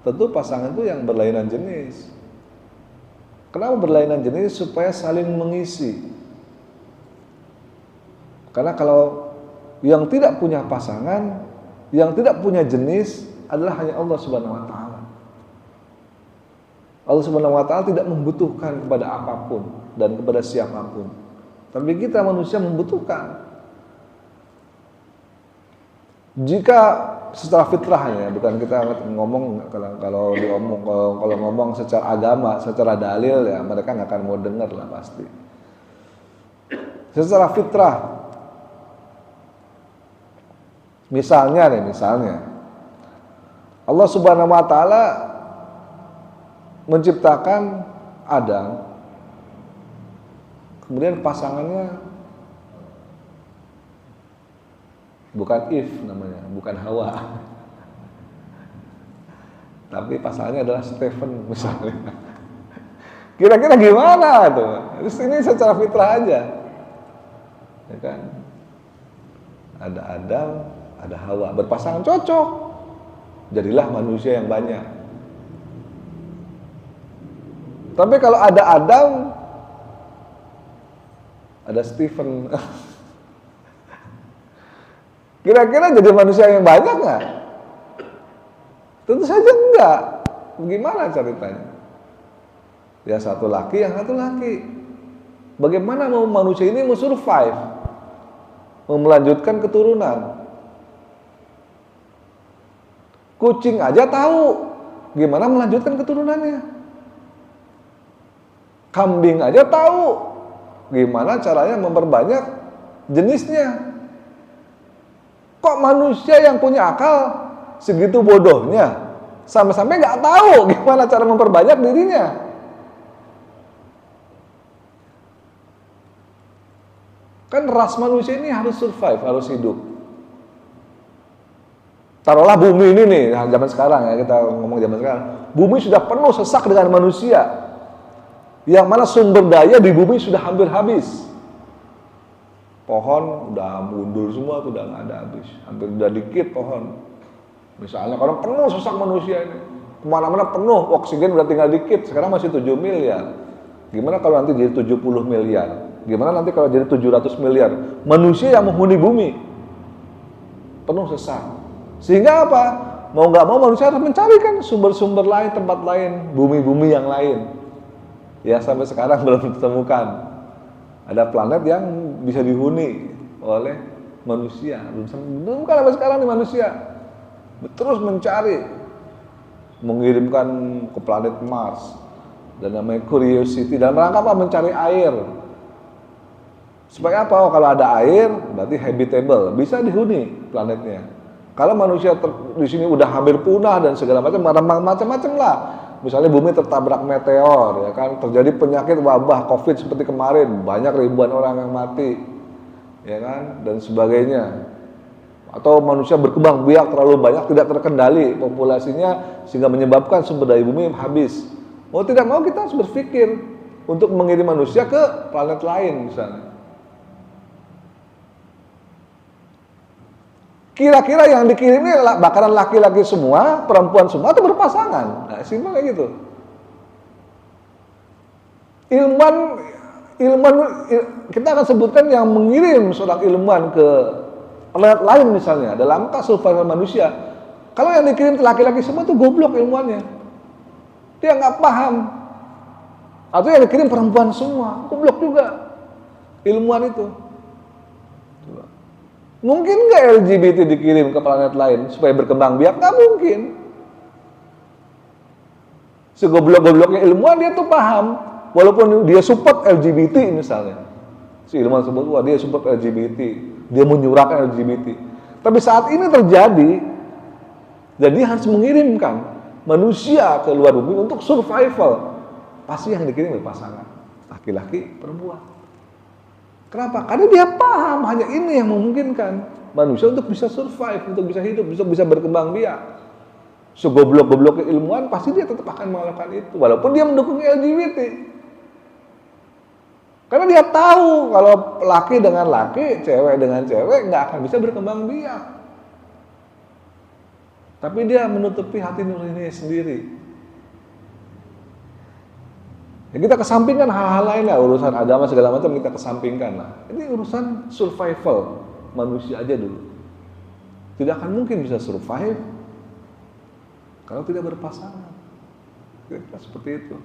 Tentu pasangan itu yang berlainan jenis. Kenapa berlainan jenis? Supaya saling mengisi. Karena kalau yang tidak punya pasangan, yang tidak punya jenis adalah hanya Allah Subhanahu wa Ta'ala. Allah Subhanahu wa Ta'ala tidak membutuhkan kepada apapun dan kepada siapapun. Tapi kita manusia membutuhkan. Jika secara fitrahnya, bukan kita ngomong kalau ngomong secara agama, secara dalil ya mereka nggak akan mau dengar lah pasti. Secara fitrah, misalnya Allah Subhanahu wa Ta'ala menciptakan Adam, kemudian pasangannya bukan Eve namanya, bukan Hawa, tapi pasangannya adalah Stephen misalnya. Kira-kira gimana tuh? Terus ini secara fitrah aja, ya kan? Ada Adam, ada Hawa, berpasangan cocok, jadilah manusia yang banyak. Tapi kalau ada Adam, ada Stephen, kira-kira jadi manusia yang banyak nggak? Tentu saja enggak. Bagaimana ceritanya? Ya satu laki, yang satu laki. Bagaimana mau manusia ini mau survive, mau melanjutkan keturunan? Kucing aja tahu gimana melanjutkan keturunannya. Kambing aja tahu gimana caranya memperbanyak jenisnya. Kok manusia yang punya akal segitu bodohnya, sampai-sampai nggak tahu gimana cara memperbanyak dirinya? Kan ras manusia ini harus survive, harus hidup. Taruhlah bumi ini nih, zaman sekarang ya, kita ngomong zaman sekarang. Bumi sudah penuh sesak dengan manusia. Yang mana sumber daya di bumi sudah hampir habis. Pohon udah mundur semua, udah nggak ada habis. Hampir udah dikit pohon. Misalnya kalau penuh sesak manusia ini. Kemana-mana penuh, oksigen udah tinggal dikit. Sekarang masih 7 miliar. Gimana kalau nanti jadi 70 miliar? Gimana nanti kalau jadi 700 miliar? Manusia yang menghuni bumi. Penuh sesak. Sehingga apa? Mau nggak mau manusia harus mencari kan sumber-sumber lain, tempat lain, bumi-bumi yang lain. Ya sampai sekarang belum ditemukan. Ada planet yang bisa dihuni oleh manusia. Belum ditemukan sampai sekarang nih manusia. Terus mencari, mengirimkan ke planet Mars dan namanya Curiosity dalam rangka apa? Mencari air. Supaya apa? Oh, kalau ada air, berarti habitable, bisa dihuni planetnya. Kalau manusia di sini udah hampir punah dan segala macam lah. Misalnya bumi tertabrak meteor, ya kan, terjadi penyakit wabah COVID seperti kemarin, banyak ribuan orang yang mati, ya kan, dan sebagainya. Atau manusia berkembang biak terlalu banyak, tidak terkendali populasinya sehingga menyebabkan sumber daya bumi habis. Mau tidak mau kita harus berpikir untuk mengirim manusia ke planet lain misalnya. Kira-kira yang dikirim ini bakaran laki-laki semua, perempuan semua, atau berpasangan? Nah, simpel kayak gitu. Ilmuwan, kita akan sebutkan yang mengirim seorang ilmuwan ke planet lain misalnya, dalam kasus survival manusia. Kalau yang dikirim laki-laki semua itu goblok ilmuannya. Dia nggak paham. Atau yang dikirim perempuan semua, goblok juga ilmuwan itu. Mungkin nggak LGBT dikirim ke planet lain supaya berkembang biak? Nggak mungkin. Segoblok-gobloknya ilmuwan dia tuh paham, walaupun dia support LGBT misalnya. Si ilmuwan sebut, wah dia support LGBT, dia menyuarakan LGBT. Tapi saat ini terjadi, dan dia harus mengirimkan manusia ke luar bumi untuk survival. Pasti yang dikirim berpasangan, laki-laki, perempuan. Kenapa? Karena dia paham hanya ini yang memungkinkan manusia untuk bisa survive, untuk bisa hidup, bisa berkembang biak. Segoblok-gobloknya ilmuwan pasti dia tetap akan melakukan itu, walaupun dia mendukung LGBT. Karena dia tahu kalau laki dengan laki, cewek dengan cewek nggak akan bisa berkembang biak. Tapi dia menutupi hati nuraninya sendiri. Ya kita kesampingkan hal-hal lain lah, urusan agama segala macam kita kesampingkan lah. Ini urusan survival manusia aja dulu. Tidak akan mungkin bisa survive kalau tidak berpasangan. Kira-kira seperti itu.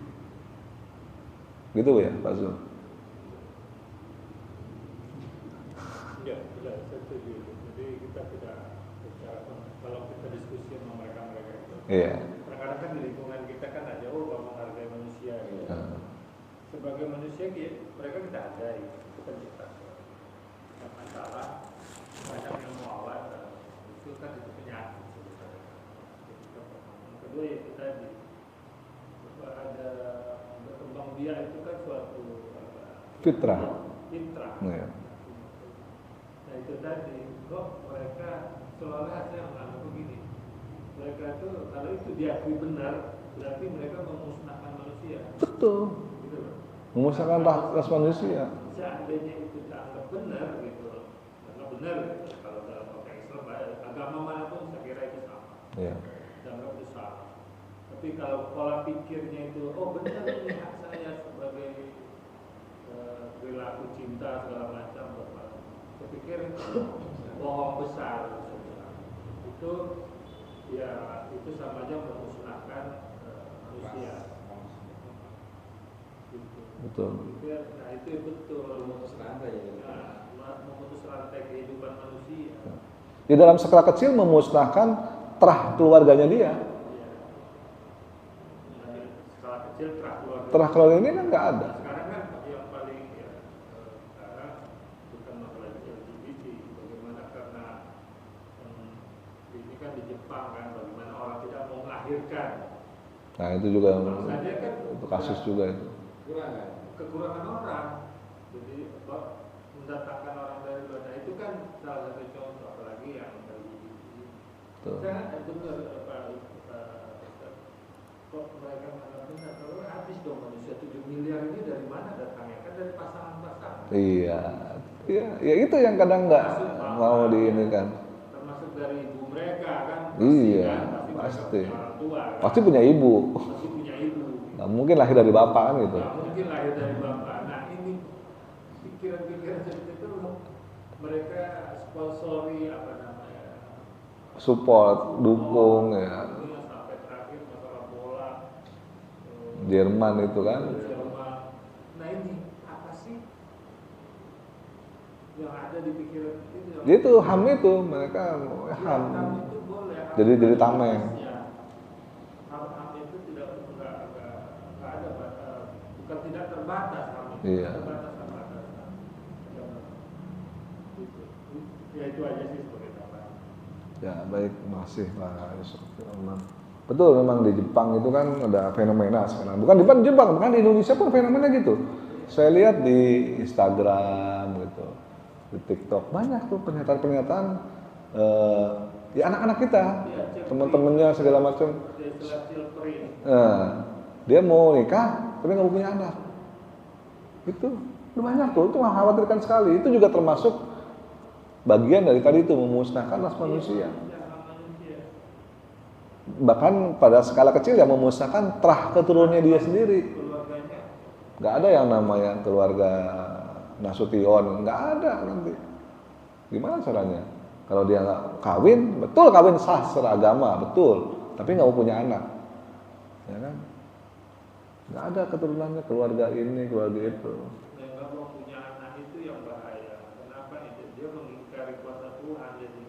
Gitu ya, Pak Zul? Ya, saya setuju. Jadi kita tidak bicara, kalau kita diskusi sama mereka-mereka itu. Iya. Kadang-kadang kan di lingkungan kita kan ada, oh menghargai manusia gitu. Sebagai manusia mereka kita hargai, kita ciptakan. Yang masalah banyak yang muawat itu kan itu penyakit sebenarnya. Yang kedua ya kita ada berkembang biak itu kan suatu Fitrah. Nah itu tadi kok mereka seolah saya menganggap begini. Mereka itu kalau itu diakui benar berarti mereka memusnahkan manusia. Betul. Memusnahkan ras manusia. Seandainya itu dianggap benar gitu, dianggap benar gitu. Kalau dalam konteks Islam, agama manapun saya kira itu sama. Iya. Dianggap itu sama. Tapi kalau pola pikirnya itu, oh benar ini hak saya sebagai perilaku cinta segala macam, saya pikir bohong besar. Itu ya itu sama aja memusnahkan manusia. Betul. Nah itu betul memutus rantai ya. Memutus rantai kehidupan manusia. Di dalam skala kecil memusnahkan terah keluarganya dia. Nah, skala kecil terah keluarga ini kan nggak ada. Sekarang kan yang paling ya, sekarang bukan masalah LGBT, bagaimana karena ini kan di Jepang kan bagaimana orang tidak mau melahirkan. Nah itu juga Kan itu kasus juga itu. Kekurangan orang, jadi mendatangkan orang dari luar. Nah, itu kan salah satu contoh, apalagi yang saya dengar kok mereka menganggap benar, kalau habis dong manusia 7 miliar ini dari mana datangnya? Kan dari pasangan-pasangan. Iya, ya itu yang kadang nggak mau diinikan. Termasuk dari ibu mereka kan. Iya, pasti. Orang tua, kan? Pasti punya ibu. Pasti punya ibu. Nggak mungkin lahir dari bapak kan gitu. Nggak mungkin lahir dari bapak. Nah ini pikiran-pikiran seperti itu mereka sponsori apa namanya? Support, dukung ya. Sampai terakhir masalah bola. Jerman itu kan. Jerman. Nah ini apa sih yang ada di pikiran itu? Itu HAM itu mereka HAM. Itu boleh. Jadi tameng. HAM itu tidak ada bukan tidak terbatas HAM itu. Iya. Terbatas. Ya itu aja sih sebagai tambahan. Ya baik, masih Pak Yusuf. Betul, memang di Jepang itu kan ada fenomena sekarang. Bukan di Jepang, bahkan di Indonesia pun fenomena gitu. Saya lihat di Instagram gitu, di TikTok banyak tuh pernyataan-pernyataan ya anak-anak kita, teman-temannya segala macam. Dia mau nikah tapi nggak punya anak. Itu banyak tuh, itu mengkhawatirkan sekali. Itu juga termasuk bagian dari tadi itu memusnahkan ras manusia. Bahkan pada skala kecil ya memusnahkan terah keturunannya dia sendiri. Nggak ada yang namanya keluarga Nasution, nggak ada nanti. Gimana caranya? Kalau dia nggak kawin, betul kawin sah secara agama, betul. Tapi nggak mau punya anak, ya kan? Nggak ada keturunannya, keluarga ini, keluarga itu. Nggak mau punya anak itu yang bahaya. Kenapa itu? Dia mengingkari kuasa Tuhan jadi.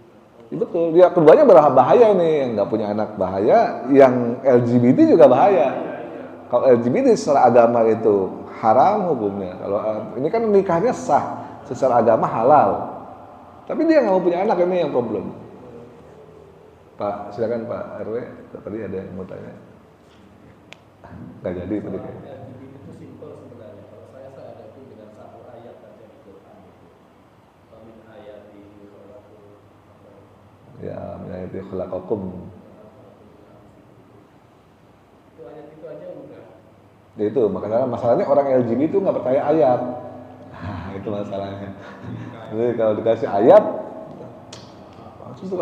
Ya, betul, dia keduanya bahaya ini, yang nggak punya anak bahaya, yang LGBT juga bahaya. Kalau LGBT secara agama itu haram hukumnya. Kalau ini kan nikahnya sah, secara agama halal. Tapi dia nggak mau punya anak, ini yang problem. Pak, silakan Pak RW, tadi ada yang mau tanya. Nggak jadi tadi kayaknya. Itu simpel sebenarnya. Kalau saya hadapi dengan satu ayat saja di Quran itu. Min ayati Ya, min ayati khalaqakum. Itu ayat itu aja udah. Ya itu, masalahnya orang LGBT itu nggak percaya ayat. Itu masalahnya. Jadi kalau dikasih ayat, langsung tuh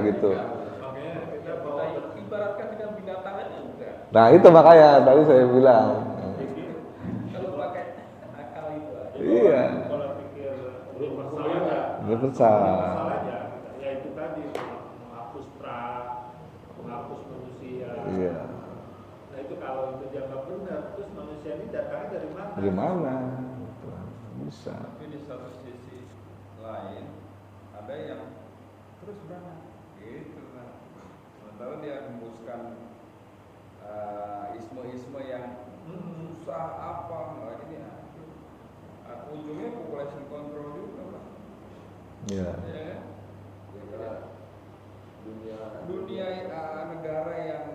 gitu. Makanya kita ibaratkan dengan binatang aja udah. Nah itu makanya tadi saya bilang. Kalau pakai akal itu aja. Iya. Kalau pikir universal aja. Universal. Ya itu tadi menghapus perang, menghapus manusia. Iya. Nah itu kalau itu dianggap benar, terus manusia ini datangnya dari mana? Dari mana? Bisa. Tapi di satu sisi lain ada yang terus beranak gitu kan. Sementara dia hembuskan isme-isme yang susah apa nggak ini ujungnya population control juga Pak. Iya. Ya kan? Dunia negara yang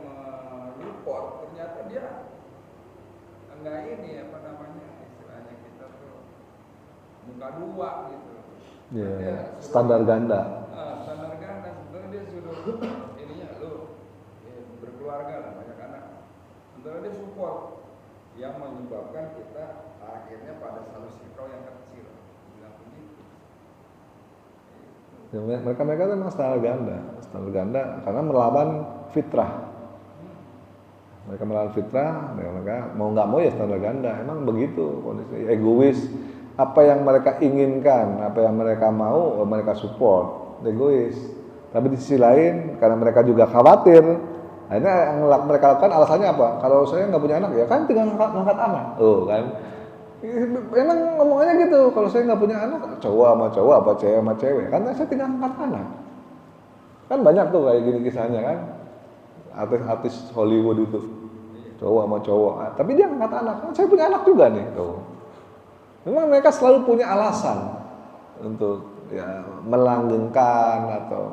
report ternyata dia enggak ini apa namanya istilahnya kita tuh muka dua gitu. Iya. Standar ganda. Standar ganda sebenarnya dia sudah ininya lu berkeluarga lah banyak anak. Sebenarnya dia support yang menyebabkan kita akhirnya pada satu circle yang kecil bilang begitu. Ya, mereka itu memang standar ganda karena melawan fitrah. Mereka melawan fitrah, mereka mau nggak mau ya standar ganda. Emang begitu kondisi egois. Apa yang mereka inginkan, apa yang mereka mau, mereka support. Egois. Tapi di sisi lain, karena mereka juga khawatir, akhirnya yang mereka lakukan alasannya apa? Kalau saya nggak punya anak, ya kan tinggal ngangkat anak. Oh kan. Emang ngomongannya gitu. Kalau saya nggak punya anak, cowok sama cowok, apa cewek sama cewek, kan saya tinggal ngangkat anak. Kan banyak tuh kayak gini kisahnya kan. Artis-artis Hollywood itu cowok sama cowok, tapi dia ngangkat anak. Saya punya anak juga nih. Tuh. Memang mereka selalu punya alasan untuk ya melanggengkan atau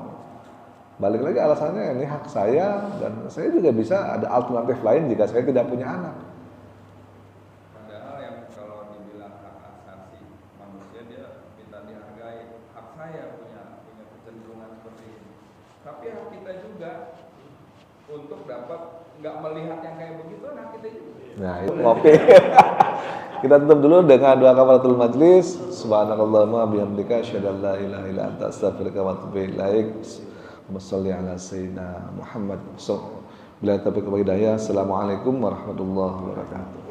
balik lagi alasannya ini hak saya dan saya juga bisa ada alternatif lain jika saya tidak punya anak. Padahal yang kalau dibilang hak asasi manusia dia untuk dapat nggak melihat yang kayak begitu, nah kita juga. Nah, itu ngopi. Kita tutup dulu dengan doa kafaratul majlis. Subhanakallahumma bihamdika asyhadu an la ilaha illa anta astaghfiruka wa atubu ilaik. Wassalli ala sayyidina Muhammad. Bila taufiq wal hidayah. Assalamualaikum warahmatullahi wabarakatuh.